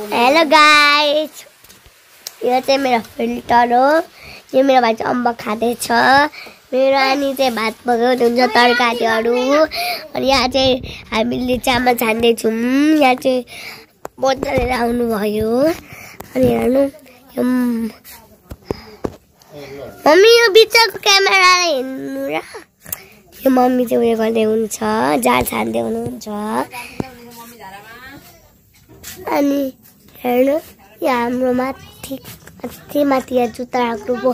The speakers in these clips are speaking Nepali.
हेलो गाइस, यो चाहिँ मेरो फिल्टर हो। यो मेरो भाइ चाहिँ अम्बक खाँदैछ। मेरो आनी चाहिँ भात पकाउँदै हुन्छ तरकारीहरू। अनि यहाँ चाहिँ हामीले चामल छान्दैछौँ। यहाँ चाहिँ बोतल लिएर आउनुभयो। अनि हेर्नु मम्मी यो बिचको क्यामेरालाई हेर्नु र। यो मम्मी चाहिँ उयो गर्दै हुन्छ, जाल छान्दै हुनुहुन्छ। अनि हेर्नु यहाँ हाम्रो माथि यहाँ जुत्ता राख्नुभयो।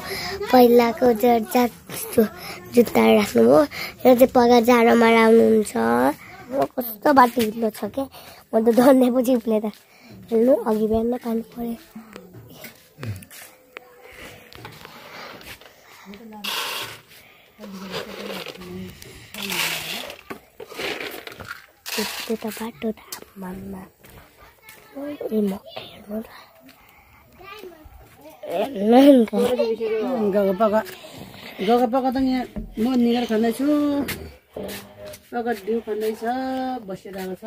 पहिलाको जुत्ता राख्नुभयो। यो चाहिँ पगा जाडोमा राख्नुहुन्छ। कस्तो बाटो हिलो छ क्या, म त डढ्ने पछि उठ्ने त। हेर्नु अघि बिहान पानी पऱ्यो। त्यो त बाटो त मनमा गएको त यहाँ म निकाल खाँदैछु। पकड दिउ खाँदैछ, बसिरहेको छ।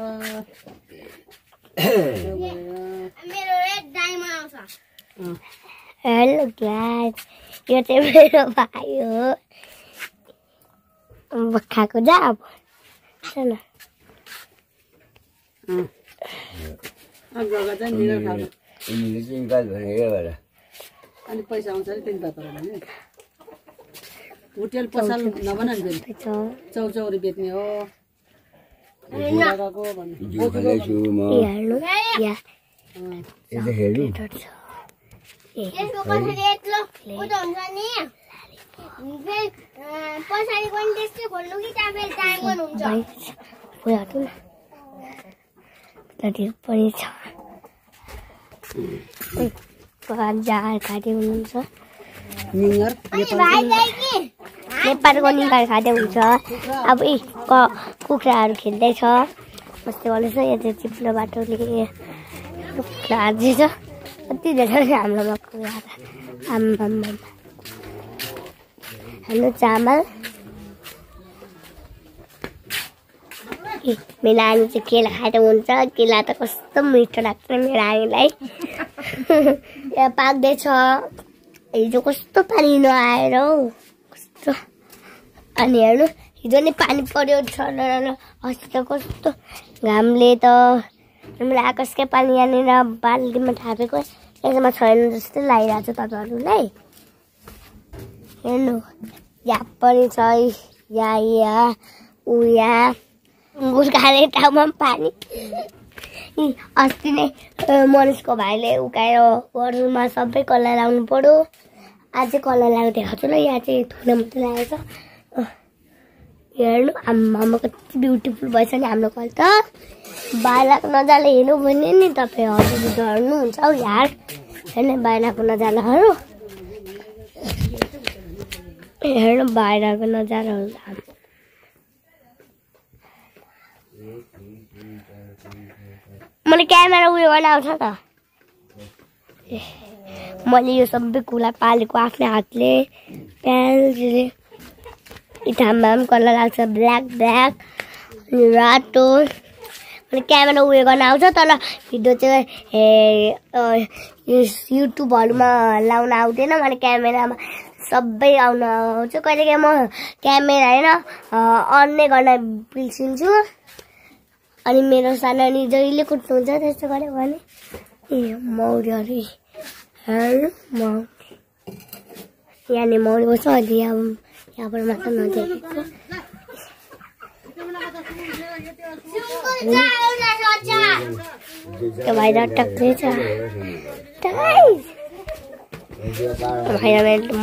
हेलो गाइस, यो चाहिँ मेरो भाइ हो। खाएको जा अब चल। गएको चाहिँ निकाल खानु। अनि पैसा आउँछ अरे तिन तपाईँ भने होटेल पसल नबना नि चौचौरी बेच्ने हो। जाल खाँदै हुनुहुन्छ। नेपालको निकाल खाँदै हुन्छ। अब कुखुराहरू खेल्दैछ, कस्तो गर्दैछ। यहाँ चाहिँ चिप्लो बाटोले कुखुरा हाल्दैछ। कति धेरै हाम्रोमा कुखुरा। हाम्रो चामल। मेरो नानी चाहिँ केला खाँदै हुन्छ। केला त कस्तो मिठो लाग्छ मेरो नानीलाई। यहाँ पाक्दैछ। हिजो कस्तो पानी नआएर हौ कस्तो। अनि हेर्नु हिजो नि पानी पर्यो छर। अस्ति त कस्तो घामले त हामीलाई आकाशकै पानी यहाँनिर बाल्टीमा थापेको यसमा छैन जस्तै लागिरहेको छ तपाईँहरूलाई। हेर्नु यहाँ पनि छ, यहाँ उया गुर्खाने ठाउँमा पानी। अस्ति नै मनिषको भाइले उकाएर घरमा सबै कलर लाउनु पर्यो। आज चाहिँ कलर लगाएको देखाउँछु ल। यहाँ चाहिँ थुना मात्रै लागेको छ। हेर्नु आम्मामा कति ब्युटिफुल भएछ नि हाम्रो कल त। बाहिरको नजारा हेर्नु भने नि तपाईँ हजुर डर्नुहुन्छ हौ यार। हेर्नु बाहिरको नजाराहरू। हेर्नु बाहिरको नजाराहरू। मैले क्यामेरा उयो गर्न आउँछ त। मैले यो सबै कुरा पालेको आफ्नै हातले पेन्सिलले। इठाममा पनि कलर लाग्छ ब्ल्याक अनि रातो। मैले क्यामेरा उयो गर्न आउँछ तर भिडियो चाहिँ युट्युबहरूमा लाउन आउँदैन। मैले क्यामेरामा सबै आउन आउँछ। कहिलेकाहीँ म क्यामेरा होइन अन नै गर्न बिर्सिन्छु। अनि मेरो सानो जहिले कुट्नुहुन्छ त्यस्तो गऱ्यो भने मौरीहरू। हेर्नु यहाँनिर मौरी बस्छ। अहिले यहाँबाट मात्र नदेखेको। त्यो भाइ टक्कै छ।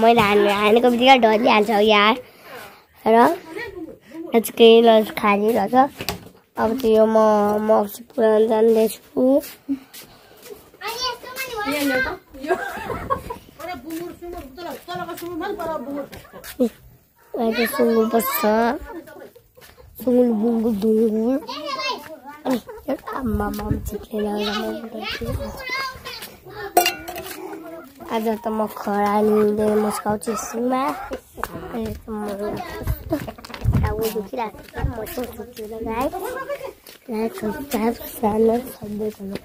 मैले हानेको बित्तिकै डरिहाल्छ यार। र केही लज खाली रहेछ। अब चाहिँ यो म पुऱ्याउन जान्दैछु। सुँगुर बस्छ। सुँगुर बुङ्गुर ढुङ्गुर। अनि आम्मामा चिप्लेर आज त म खरानीले मुस्काउँछु सिङमा। दुखिरहेको छ। म चाहिँ